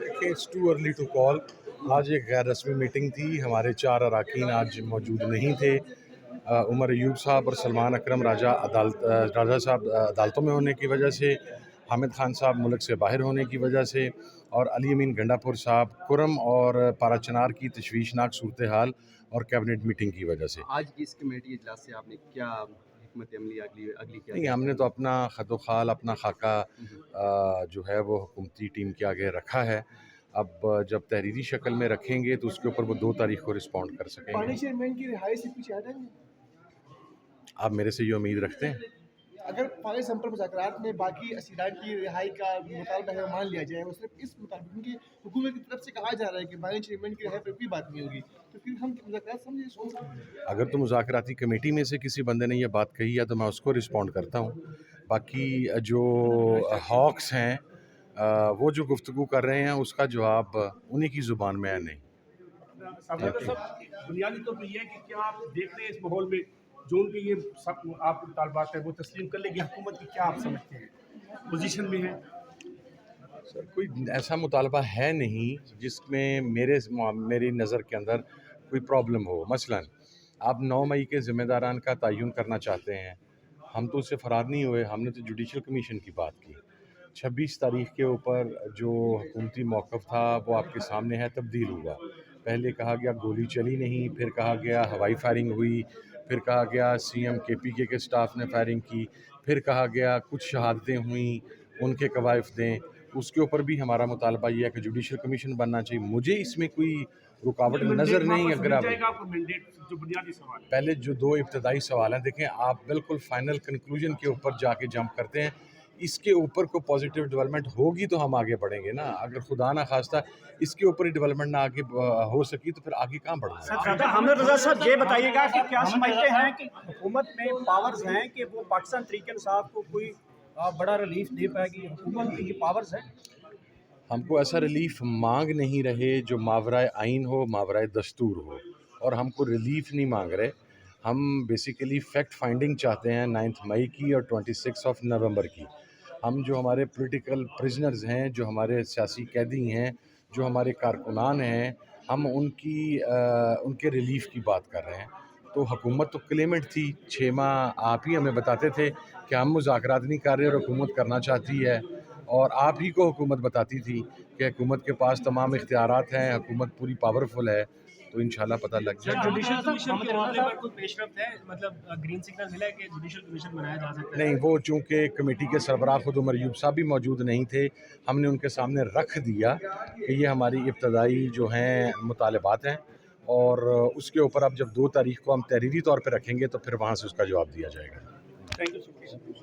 دیکھیں it's too early to call. آج ایک غیر رسمی میٹنگ تھی. ہمارے 4 اراکین آج موجود نہیں تھے. عمر ایوب صاحب اور سلمان اکرم راجہ صاحب عدالتوں میں ہونے کی وجہ سے، حامد خان صاحب ملک سے باہر ہونے کی وجہ سے، اور علی امین گنڈا پور صاحب کرم اور پارا چنار کی تشویشناک صورتحال اور کیبنٹ میٹنگ کی وجہ سے. آج کی اس کمیٹی اجلاس سے آپ نے کیا حکمت عملی اگلی کیا؟ نہیں، ہم نے تو اپنا خط و خال، اپنا خاکہ جو ہے وہ حکومتی ٹیم کے آگے رکھا ہے. اب جب تحریری شکل میں رکھیں گے تو اس کے اوپر وہ 2 تاریخ کو رسپونڈ کر سکیں گے. چیئرمین کی رہائی سے پیچھے ہٹیں گے آپ میرے سے یہ امید رکھتے ہیں؟ اگر فائنل سمپل مذاکرات میں باقی اسیران کی رہائی کا مطالبہ ہے مان لیا جائے، وہ صرف اس مطابق، کیونکہ حکومت کی طرف سے کہا جا رہا ہے کہ فائنل چیئرمین کی رہائی پر کوئی بات نہیں ہوگی، تو پھر ہم مذاکرات سمجھے اس کو. اگر تو مذاکراتی کمیٹی میں سے کسی بندے نے یہ بات کہی ہے تو میں اس کو رسپونڈ کرتا ہوں. باقی جو ہاکس ہیں وہ جو گفتگو کر رہے ہیں اس کا جواب انہی کی زبان میں ہے. نہیں، بنیادی طور پہ یہ ہے کہ کیا آپ دیکھ رہے ہیں اس ماحول میں جو ان کے یہ سب آپ مطالبات ہیں وہ تسلیم کر لے گی حکومت کی؟ کیا آپ سمجھتے ہیں پوزیشن میں ہے؟ سر، کوئی ایسا مطالبہ ہے نہیں جس میں میری نظر کے اندر کوئی پرابلم ہو. مثلاً آپ 9 مئی کے ذمہ داران کا تعین کرنا چاہتے ہیں. ہم تو اس سے فرار نہیں ہوئے. ہم نے تو جوڈیشل کمیشن کی بات کی. 26 تاریخ کے اوپر جو حکومتی موقف تھا وہ آپ کے سامنے ہے، تبدیل ہوا. پہلے کہا گیا گولی چلی نہیں، پھر کہا گیا ہوائی فائرنگ ہوئی، پھر کہا گیا سی ایم KPK کے سٹاف نے فائرنگ کی، پھر کہا گیا کچھ شہادتیں ہوئیں، ان کے کوائف دیں. اس کے اوپر بھی ہمارا مطالبہ یہ ہے کہ جوڈیشل کمیشن بننا چاہیے. مجھے اس میں کوئی رکاوٹ نظر نہیں. اگر آپ پہلے جو 2 ابتدائی سوال ہیں، دیکھیں آپ بالکل فائنل کنکلوژن کے اوپر جا کے جمپ کرتے ہیں. اس کے اوپر کوئی پازیٹیو ڈیولپمنٹ ہوگی تو ہم آگے بڑھیں گے نا. اگر خدا نہ خواستہ اس کے اوپر ہی ڈیولپمنٹ نہ آگے ہو سکی تو پھر آگے کہاں بڑھنا ہے؟ حامد رضا صاحب یہ بتائیے گا کہ کیا سمجھتے ہیں کہ حکومت میں پاورز ہیں کہ وہ پاکستان تحریک انصاف کو کوئی بڑا ریلیف دے پائے گی؟ حکومت میں یہ پاورز ہیں؟ ہم کو ایسا ریلیف مانگ نہیں رہے جو ماورائے آئین ہو، ماورائے دستور ہو، اور ہم کو ریلیف نہیں مانگ رہے. ہم بیسیکلی فیکٹ فائنڈنگ چاہتے ہیں 9 مئی کی اور 26 نومبر کی. ہم جو ہمارے پولیٹیکل پرزنرز ہیں، جو ہمارے سیاسی قیدی ہیں، جو ہمارے کارکنان ہیں، ہم ان کے ریلیف کی بات کر رہے ہیں. تو حکومت تو کلیمنٹ تھی. 6 ماہ آپ ہی ہمیں بتاتے تھے کہ ہم مذاکرات نہیں کر رہے اور حکومت کرنا چاہتی ہے، اور آپ ہی کو حکومت بتاتی تھی کہ حکومت کے پاس تمام اختیارات ہیں، حکومت پوری پاورفل ہے. تو انشاءاللہ پتہ لگ جائے گا. جوڈیشل کمیشن کے معاملے پر کوئی پیش رفت ہے؟ مطلب گرین سگنل ملا ہے کہ جوڈیشل کمیشن بنایا جا سکتا ہے؟ نہیں، وہ چونکہ کمیٹی کے سربراہ خود عمر ایوب صاحب بھی موجود نہیں تھے، ہم نے ان کے سامنے رکھ دیا کہ یہ ہماری ابتدائی جو ہیں مطالبات ہیں، اور اس کے اوپر اب جب 2 تاریخ کو ہم تحریری طور پہ رکھیں گے تو پھر وہاں سے اس کا جواب دیا جائے گا. Thank you so much.